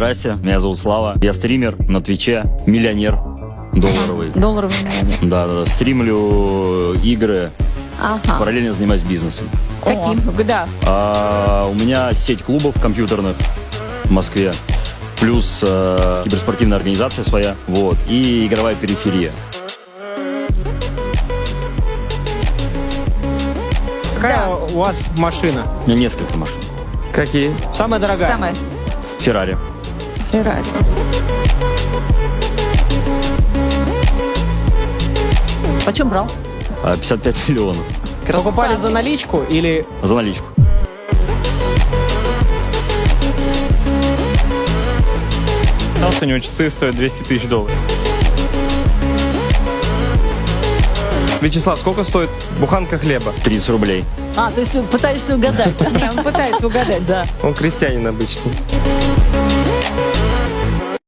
Здрасте, меня зовут Слава. Я стример на Твиче, миллионер долларовый. Долларовый миллионер. Да, стримлю игры, Ага. параллельно занимаюсь бизнесом. Каким? Да. У меня сеть клубов компьютерных в Москве, плюс киберспортивная организация своя, вот, и игровая периферия. Какая у вас машина? У меня несколько машин. Какие? Самая дорогая? Самое. Феррари. Феррари. Почем брал? 55 миллионов Покупали за наличку или... за наличку. Потому что у него часы стоят $200 тысяч. Вячеслав, сколько стоит буханка хлеба? 30 рублей. А, то есть ты пытаешься угадать. Не, он пытается угадать, да. Он крестьянин обычный.